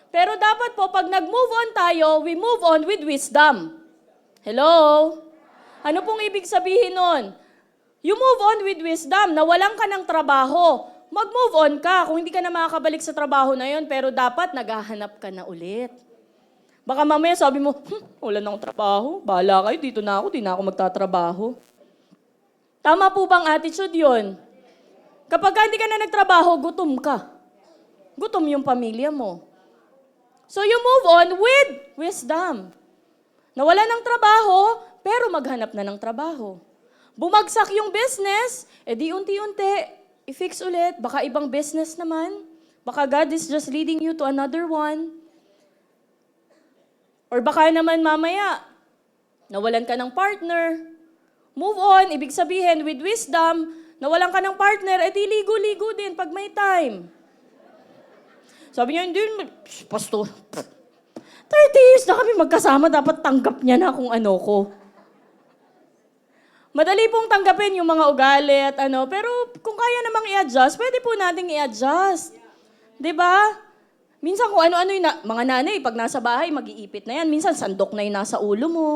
Pero dapat po, pag nag-move on tayo, we move on with wisdom. Hello? Ano pong ibig sabihin nun? You move on with wisdom. Nawalan ka ng trabaho. Mag-move on ka kung hindi ka na makakabalik sa trabaho na yon, pero dapat naghahanap ka na ulit. Baka mamaya sabi mo, wala na akong trabaho. Bahala kayo, dito na ako, di na ako magtatrabaho. Tama po bang attitude yon? Kapag hindi ka na nagtrabaho, gutom ka. Gutom yung pamilya mo. So you move on with wisdom. Nawala ng trabaho, pero maghanap na ng trabaho. Bumagsak yung business, di unti-unti, i-fix ulit. Baka ibang business naman. Baka God is just leading you to another one. Or baka naman mamaya, nawalan ka ng partner. Move on, ibig sabihin, with wisdom, nawalan ka ng partner, di ligo-ligo din pag may time. Sabi niya, hindi, pastor, 30 years na kami magkasama, dapat tanggap niya na kung ano ko. Madali pong tanggapin yung mga ugali at ano, pero kung kaya namang i-adjust, pwede po nating i-adjust. 'Di ba? Minsan kung ano-ano yung mga nanay, pag nasa bahay, mag-iipit na yan. Minsan sandok na yung nasa ulo mo.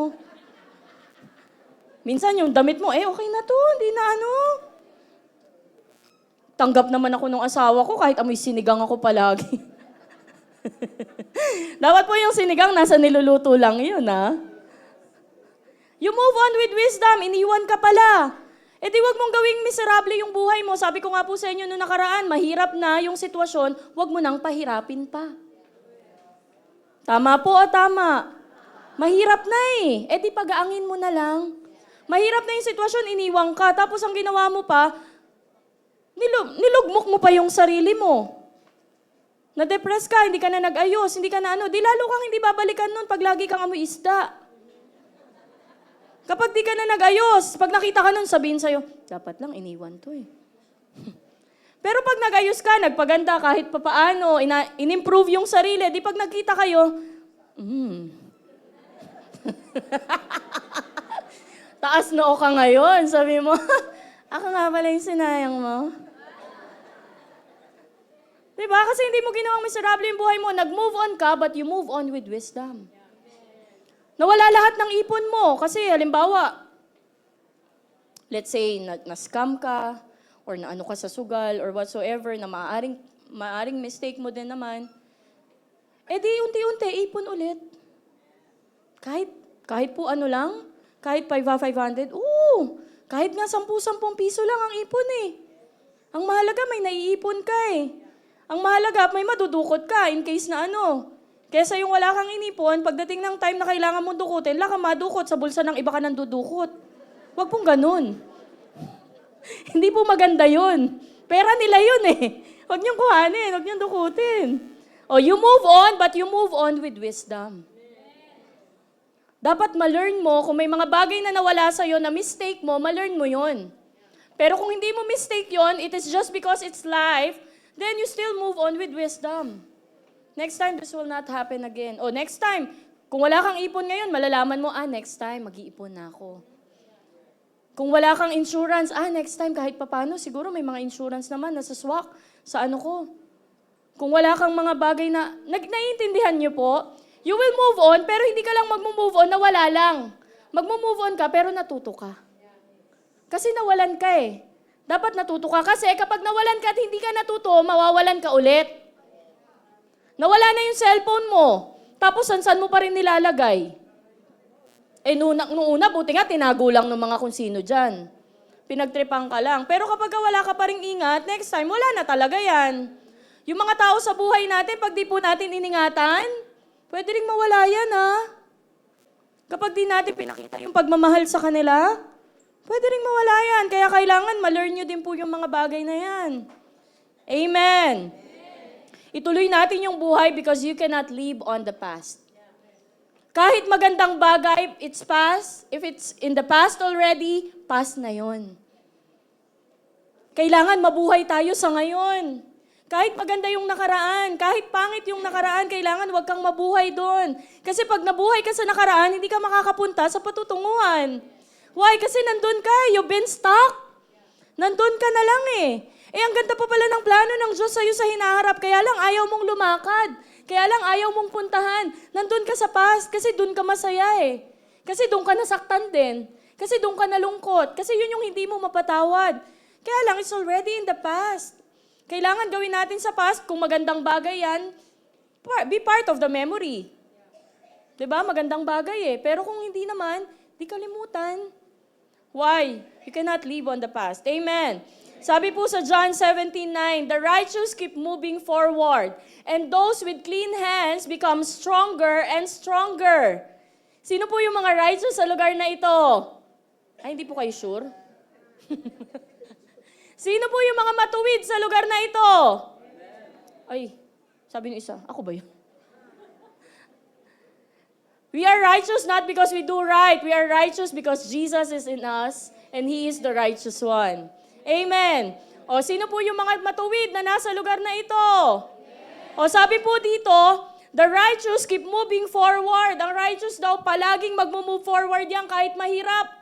Minsan yung damit mo, okay na to, hindi na ano. Tanggap naman ako ng asawa ko kahit amoy sinigang ako palagi. Dapat po yung sinigang nasa niluluto lang yun, ha? You move on with wisdom, iniwan ka pala. Di wag mong gawing miserable yung buhay mo. Sabi ko nga po sa inyo noong nakaraan, mahirap na yung sitwasyon, wag mo nang pahirapin pa. Tama po o tama? Mahirap na di pagaangin mo na lang. Mahirap na yung sitwasyon, iniwang ka, tapos ang ginawa mo pa, nilugmok mo pa yung sarili mo. Na-depress ka, hindi ka na nag-ayos, hindi ka na ano, di lalo kang hindi babalikan nun pag lagi kang amoy isda. Kapag di ka na nag-ayos, pag nakita ka nun, sabihin sa'yo, dapat lang iniwan to Pero pag nag-ayos ka, nagpaganda kahit papaano, in-improve yung sarili, di pag nagkita kayo, taas noo ka ngayon, sabi mo, ako nga pala yung sinayang mo. Diba? Kasi hindi mo ginawang miserable yung buhay mo. Nag-move on ka, but you move on with wisdom. Nawala lahat ng ipon mo. Kasi halimbawa, let's say, na-scam ka, or naano ka sa sugal, or whatsoever, na maaring mistake mo din naman, di unti-unti, ipon ulit. Kahit po ano lang, kahit 500, kahit nga 10 piso lang ang ipon Ang mahalaga, may naiipon ka Ang mahalaga, may madudukot ka in case na ano. Kesa yung wala kang inipon, pagdating ng time na kailangan mong dukutin, wala kang madukot sa bulsa ng iba ka nang dudukot. Huwag pong ganun. Hindi po maganda yun. Pera nila yun Huwag niyong kuhanin, huwag niyong dukutin. You move on, but you move on with wisdom. Dapat ma-learn mo, kung may mga bagay na nawala sa'yo na mistake mo, ma-learn mo yun. Pero kung hindi mo mistake yon, it is just because it's life, then you still move on with wisdom. Next time, this will not happen again. Next time, kung wala kang ipon ngayon, malalaman mo, next time, mag-iipon na ako. Kung wala kang insurance, next time, kahit papano, siguro may mga insurance naman, nasa swak, sa ano ko. Kung wala kang mga bagay na, naiintindihan niyo po, you will move on, pero hindi ka lang mag-move on na wala lang. Mag-move on ka, pero natuto ka. Kasi nawalan ka Dapat natuto ka. Kasi kapag nawalan ka at hindi ka natuto, mawawalan ka ulit. Nawala na yung cellphone mo. Tapos saan mo pa rin nilalagay? Nung una, buti nga, tinago lang ng mga kung sino dyan. Pinagtripang ka lang. Pero kapag wala ka pa rin ingat, next time, wala na talaga yan. Yung mga tao sa buhay natin, pag di po natin iningatan, pwede rin mawala yan, Kapag di natin pinakita yung pagmamahal sa kanila, pwede rin mawala yan. Kaya kailangan ma-learn nyo din po yung mga bagay na yan. Amen. Ituloy natin yung buhay because you cannot live on the past. Kahit magandang bagay, it's past. If it's in the past already, past na yon. Kailangan mabuhay tayo sa ngayon. Kahit maganda yung nakaraan, kahit pangit yung nakaraan, kailangan wag kang mabuhay doon. Kasi pag nabuhay ka sa nakaraan, hindi ka makakapunta sa patutunguhan. Why? Kasi nandun ka, you've been stuck. Nandun ka na lang ang ganda pa pala ng plano ng Diyos sa'yo sa hinaharap, kaya lang ayaw mong lumakad. Kaya lang ayaw mong puntahan. Nandun ka sa past, kasi dun ka masaya Kasi dun ka nasaktan din. Kasi dun ka nalungkot. Kasi yun yung hindi mo mapatawad. Kaya lang, it's already in the past. Kailangan gawin natin sa past, kung magandang bagay yan, be part of the memory. Diba? Magandang bagay Pero kung hindi naman, di kalimutan. Why? You cannot live on the past. Amen. Sabi po sa John 17:9, the righteous keep moving forward, and those with clean hands become stronger and stronger. Sino po yung mga righteous sa lugar na ito? Hindi po kayo sure? Sino po yung mga matuwid sa lugar na ito? Sabi ng isa, ako ba yun? We are righteous not because we do right. We are righteous because Jesus is in us and He is the righteous one. Amen. Sino po yung mga matuwid na nasa lugar na ito? O sabi po dito, the righteous keep moving forward. Ang righteous daw palaging mag-move forward yan kahit mahirap.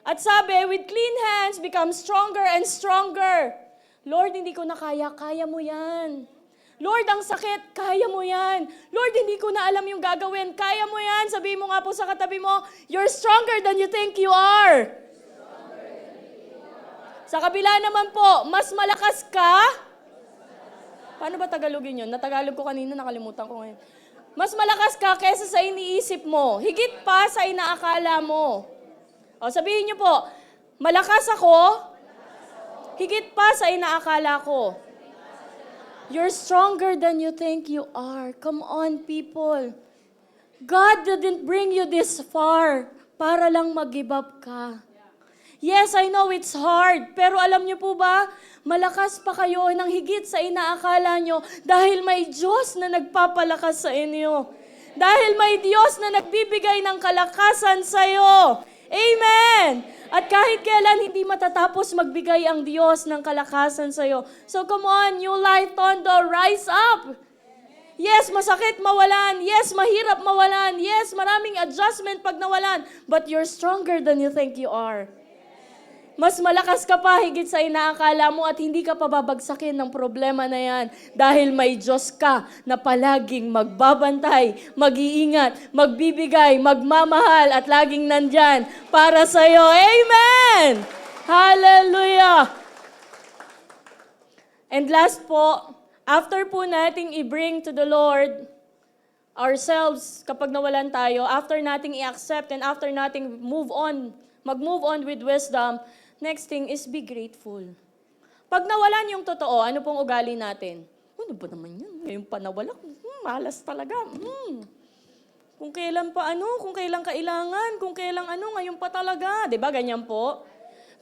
At sabi, with clean hands, become stronger and stronger. Lord, hindi ko na kaya, kaya mo yan. Lord, ang sakit, kaya mo yan. Lord, hindi ko na alam yung gagawin, kaya mo yan. Sabihin mo nga po sa katabi mo, you're stronger than you think you are. Sa kabila naman po, mas malakas ka. Paano ba Tagalogin yun? Natagalog ko kanina, nakalimutan ko ngayon. Mas malakas ka kesa sa iniisip mo. Higit pa sa inaakala mo. O sabihin niyo po, malakas ako, higit pa sa inaakala ko. You're stronger than you think you are. Come on, people. God didn't bring you this far para lang mag-give up ka. Yes, I know it's hard. Pero alam niyo po ba, malakas pa kayo ng higit sa inaakala nyo dahil may Diyos na nagpapalakas sa inyo. Dahil may Diyos na nagbibigay ng kalakasan sa iyo. Amen! At kahit kailan hindi matatapos magbigay ang Diyos ng kalakasan sa iyo. So come on, New Life Tondo, rise up! Yes, masakit mawalan. Yes, mahirap mawalan. Yes, maraming adjustment pag nawalan. But you're stronger than you think you are. Mas malakas ka pa higit sa inaakala mo at hindi ka pababagsakin ng problema na yan dahil may Diyos ka na palaging magbabantay, mag-iingat, magbibigay, magmamahal at laging nandyan para sa iyo. Amen! Hallelujah! And last po, after po nating i-bring to the Lord ourselves kapag nawalan tayo, after nating i-accept and after nating mag-move on with wisdom, next thing is be grateful. Pag nawalan yung totoo, ano pong ugali natin? Ano ba naman yun? Ngayon pa nawala, malas talaga. Kung kailan pa kung kailan kailangan, kung kailan ngayon pa talaga. Diba, ganyan po?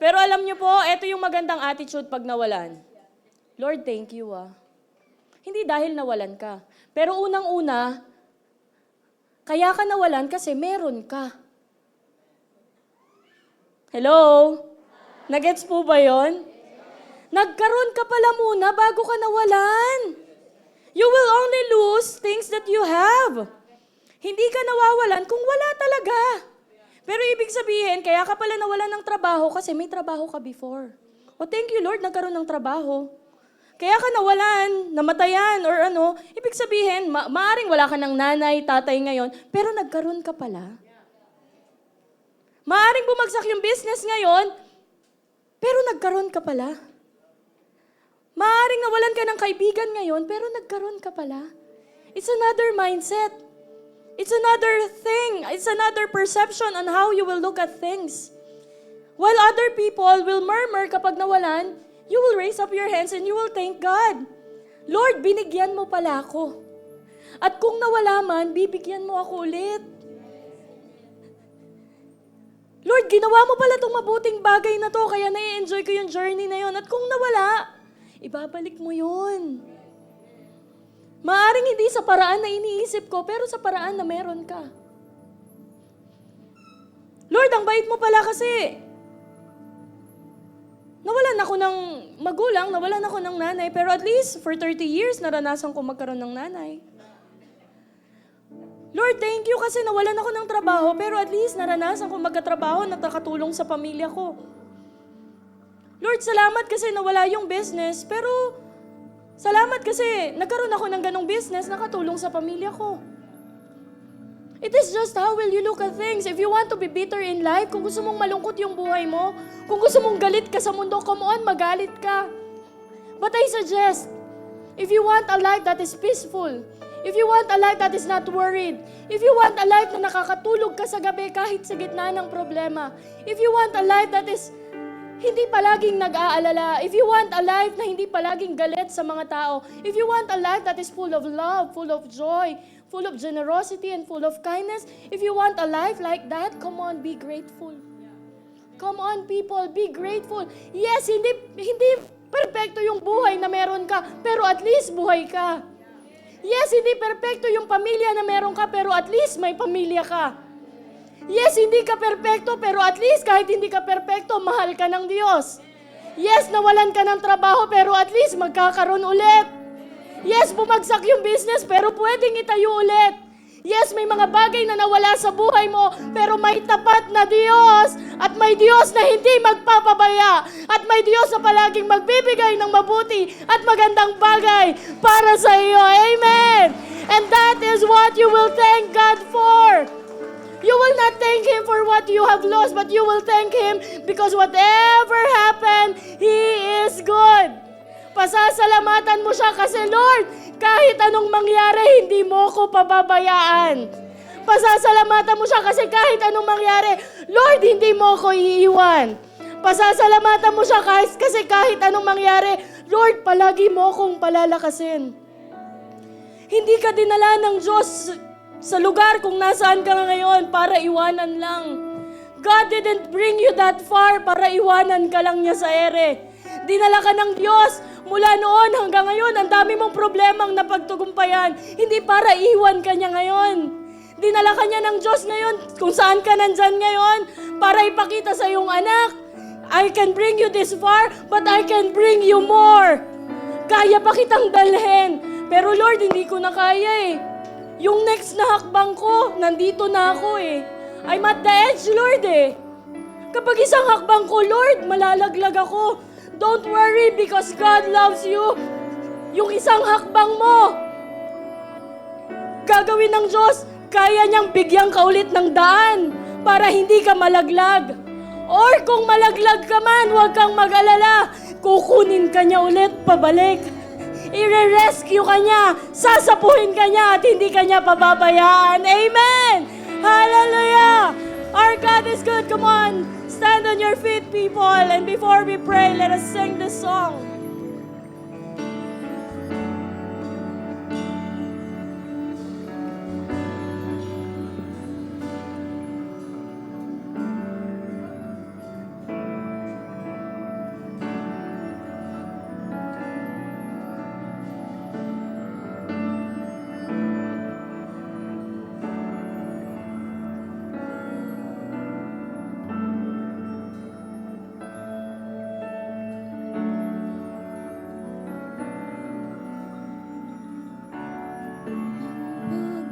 Pero alam nyo po, ito yung magandang attitude pag nawalan. Lord, thank you Hindi dahil nawalan ka. Pero unang-una, kaya ka nawalan kasi meron ka. Hello? Nagets po ba yon? Nagkaroon ka pala muna bago ka nawalan. You will only lose things that you have. Hindi ka nawawalan kung wala talaga. Pero ibig sabihin, kaya ka pala nawalan ng trabaho kasi may trabaho ka before. O thank you Lord, nagkaroon ng trabaho. Kaya ka nawalan, namatayan, or ibig sabihin, maaring wala ka ng nanay, tatay ngayon, pero nagkaroon ka pala. Maaring bumagsak yung business ngayon, pero nagkaroon ka pala. Maaring nawalan ka ng kaibigan ngayon, pero nagkaroon ka pala. It's another mindset. It's another thing. It's another perception on how you will look at things. While other people will murmur kapag nawalan, you will raise up your hands and you will thank God. Lord, binigyan mo pala ako. At kung nawala man, bibigyan mo ako ulit. Lord, ginawa mo pala itong mabuting bagay na to, kaya na-enjoy ko yung journey na yun. At kung nawala, ibabalik mo yun. Maaring hindi sa paraan na iniisip ko, pero sa paraan na meron ka. Lord, ang bait mo pala kasi. Nawalan ako ng magulang, nawalan ako ng nanay, pero at least for 30 years, naranasan ko magkaroon ng nanay. Lord, thank you kasi nawalan ako ng trabaho, pero at least naranasan ko magkatrabaho na nakatulong sa pamilya ko. Lord, salamat kasi nawala yung business, pero salamat kasi nagkaroon ako ng ganong business na katulong sa pamilya ko. It is just how will you look at things. If you want to be bitter in life, kung gusto mong malungkot yung buhay mo, kung gusto mong galit ka sa mundo, come on, magalit ka. But I suggest, if you want a life that is peaceful, if you want a life that is not worried, if you want a life na nakakatulog ka sa gabi kahit sa gitna ng problema, if you want a life that is hindi palaging nag-aalala, if you want a life na hindi palaging galit sa mga tao, if you want a life that is full of love, full of joy, full of generosity, and full of kindness, if you want a life like that, come on, be grateful. Come on, people, be grateful. Yes, hindi perfecto yung buhay na meron ka, pero at least buhay ka. Yes, hindi perpekto yung pamilya na meron ka, pero at least may pamilya ka. Yes, hindi ka perpekto, pero at least kahit hindi ka perpekto, mahal ka ng Diyos. Yes, nawalan ka ng trabaho, pero at least magkakaroon ulit. Yes, bumagsak yung business, pero pwedeng itayo ulit. Yes, may mga bagay na nawala sa buhay mo, pero may tapat na Diyos at may Diyos na hindi magpapabaya at may Diyos na palaging magbibigay ng mabuti at magandang bagay para sa iyo. Amen! And that is what you will thank God for. You will not thank Him for what you have lost, but you will thank Him because whatever happened, He is good. Pasasalamatan mo siya kasi, Lord, kahit anong mangyari, hindi mo ko pababayaan. Pasasalamatan mo siya kasi kahit anong mangyari, Lord, hindi mo ko iiwan. Pasasalamatan mo siya kasi kahit anong mangyari, Lord, palagi mo kong palalakasin. Hindi ka dinala ng Diyos sa lugar kung nasaan ka ngayon para iwanan lang. God didn't bring you that far para iwanan ka lang niya sa ere. Dinala ka ng Diyos mula noon hanggang ngayon. Ang dami mong problemang napagtugumpayan. Hindi para iwan ka niya ngayon. Dinala ka niya ng Diyos ngayon kung saan ka nandyan ngayon para ipakita sa iyong anak, I can bring you this far, but I can bring you more. Kaya pa kitang dalhin. Pero Lord, hindi ko na kaya eh. Yung next na hakbang ko, nandito na ako eh. I'm at the edge, Lord eh. Kapag isang hakbang ko, Lord, malalaglag ako. Don't worry because God loves you. Yung isang hakbang mo, gagawin ng Diyos, kaya niyang bigyan ka ulit ng daan para hindi ka malaglag. Or kung malaglag ka man, huwag kang mag-alala. Kukunin ka niya ulit pabalik. I-rescue ka niya, sasapuhin ka niya at hindi ka niya pababayaan. Amen! Hallelujah! Our God is good. Come on, stand on your feet, people. And before we pray, let us sing this song.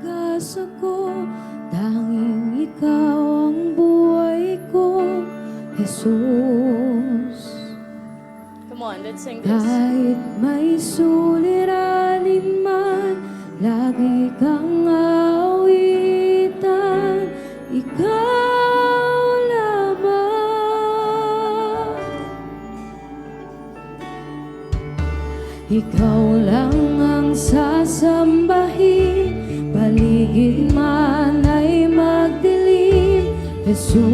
Pag-asa ko, tanging ikaw ang buhay ko, Jesus. Come on, let's sing this. Kahit may suliranin man, lagi kang awitan, ikaw lamang. Ikaw lang ang sasambahin, paligid man ay magdilim, Jesus.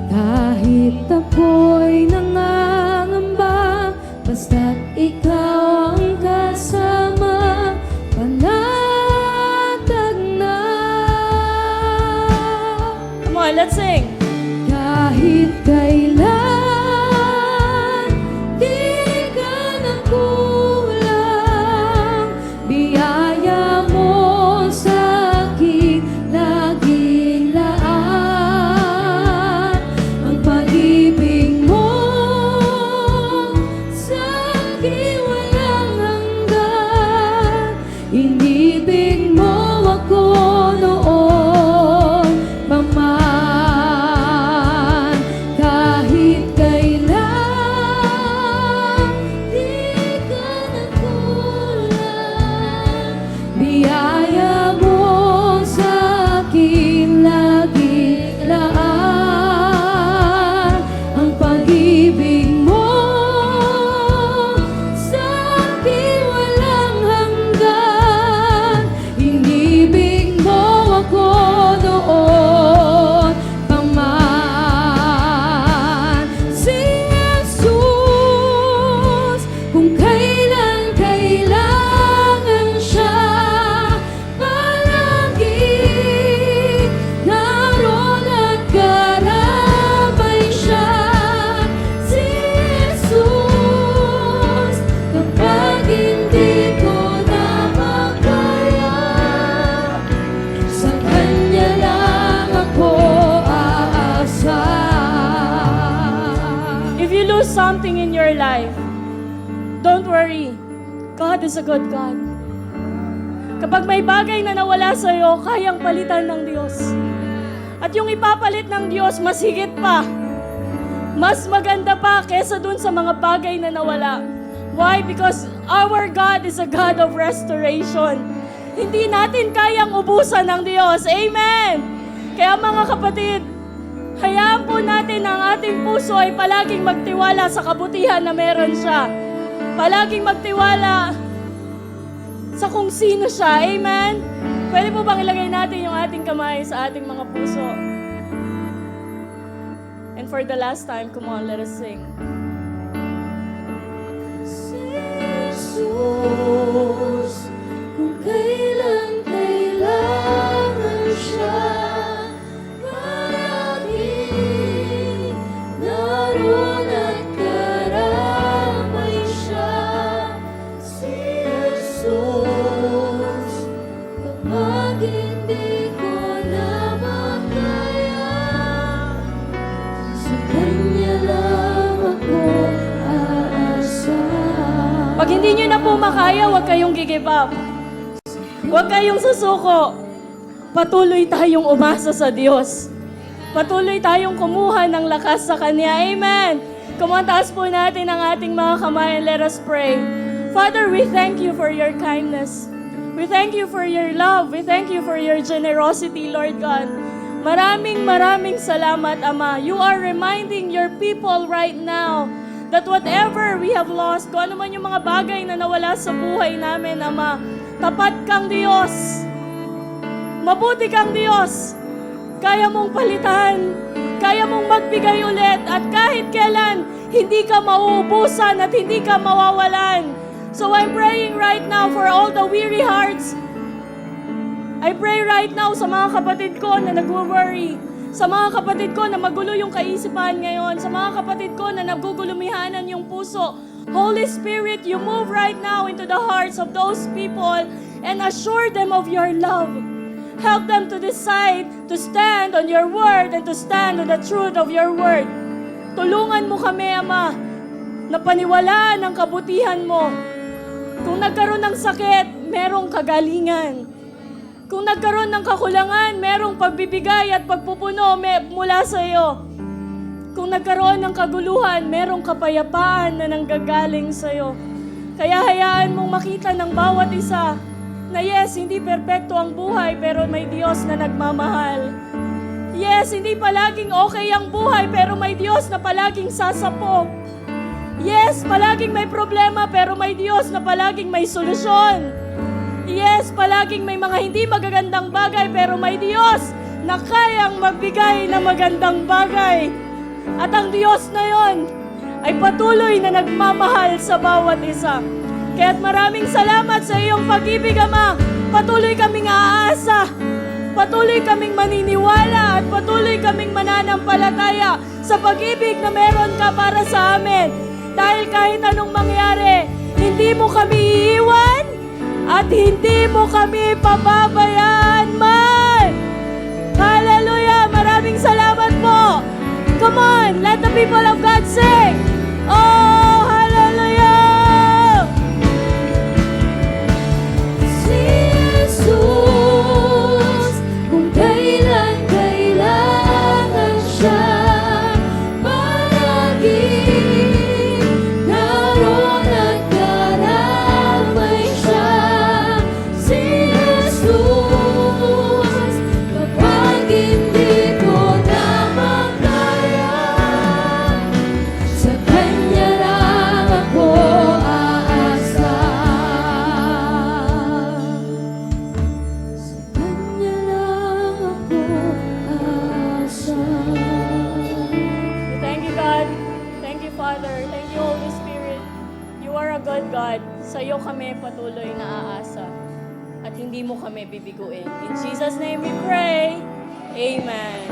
Kahit ako'y nangangamba, basta't ikaw ang kasama, panatag na. Come on, let's sing. Kahit kailan, di ka nagkulang, biyaya mo sa akin laging laan. Ang pag-ibig mo sa akin walang hanggan. Inibig mo ako noon pa man. Kahit kailan, di ka nagkulang, biyaya mo sa akin laging laan. Ang pag-ibig mo sa akin walang hanggan. Inibig mo ako noon pa man. Si Jesus, kung kailan kailangan siya, palagi naroon at karamay siya. Si Jesus, kapag hindi ko na makaya, sa Kanya lang ako aasa. If you lose something in your life, don't worry. God is a good God. Kapag may bagay na nawala sa'yo, kayang palitan ng Diyos. At yung ipapalit ng Diyos, mas higit pa. Mas maganda pa kesa dun sa mga bagay na nawala. Why? Because our God is a God of restoration. Hindi natin kayang ubusan ng Diyos. Amen! Kaya mga kapatid, hayaan po natin ang ating puso ay palaging magtiwala sa kabutihan na meron siya. Palaging magtiwala sa kung sino siya. Amen? Pwede po bang ilagay natin yung ating kamay sa ating mga puso? And for the last time, come on, let us sing. Jesus, kung kailan kailangan siya, palagi naroon at karamay siya. Si Jesus, kapag hindi ko na makaya, sa Kanya lang ako aasa. Pag hindi nyo na po makaya, huwag kayong give up. Huwag kayong susuko. Patuloy tayong umasa sa Diyos. Patuloy tayong kumuha ng lakas sa Kanya. Amen! Kumantaas po natin ang ating mga kamay and let us pray. Father, we thank you for your kindness. We thank you for your love. We thank you for your generosity, Lord God. Maraming salamat, Ama. You are reminding your people right now that whatever we have lost, kung ano man yung mga bagay na nawala sa buhay namin, Ama, tapat kang Diyos. Mabuti kang Diyos. Kaya mong palitan. Kaya mong magbigay ulit. At kahit kailan, hindi ka mauubusan at hindi ka mawawalan. So I'm praying right now for all the weary hearts. I pray right now sa mga kapatid ko na nag-worry. Sa mga kapatid ko na magulo yung kaisipan ngayon. Sa mga kapatid ko na nagugulumihanan yung puso. Holy Spirit, you move right now into the hearts of those people and assure them of your love. Help them to decide to stand on your word and to stand on the truth of your word. Tulungan mo kami, Ama, na paniwalaan ang kabutihan mo. Kung nagkaroon ng sakit, merong kagalingan. Kung nagkaroon ng kakulangan, merong pagbibigay at pagpupuno mula sa iyo. Kung nagkaroon ng kaguluhan, merong kapayapaan na nanggagaling sa iyo. Kaya hayaan mong makita ng bawat isa na yes, hindi perpekto ang buhay, pero may Diyos na nagmamahal. Yes, hindi palaging okay ang buhay, pero may Diyos na palaging sasapok. Yes, palaging may problema, pero may Diyos na palaging may solusyon. Yes, palaging may mga hindi magagandang bagay, pero may Diyos na kayang magbigay ng magandang bagay. At ang Diyos na yon ay patuloy na nagmamahal sa bawat isa. Kaya't maraming salamat sa iyong pag-ibig, Ama. Patuloy kaming aasa, patuloy kaming maniniwala, at patuloy kaming mananampalataya sa pag-ibig na meron ka para sa amin. Dahil kahit anong mangyari, hindi mo kami iiwan, at hindi mo kami pababayaan man. Hallelujah! Maraming salamat po. Come on, let the people of God sing. Oh, hallelujah! Si Jesus, kung kailan kailangan siya, palagi naroon at karamay siya. Si Jesus, kapag hindi ko na makaya, sa Kanya lang ako aasa. Sa Kanya lang ako aasa. Thank you, God. Thank you, Father. Thank you, Holy Spirit. You are a good God. Sa iyo kami patuloy na aasa. At hindi mo kami bibiguin. In Jesus' name we pray. Amen.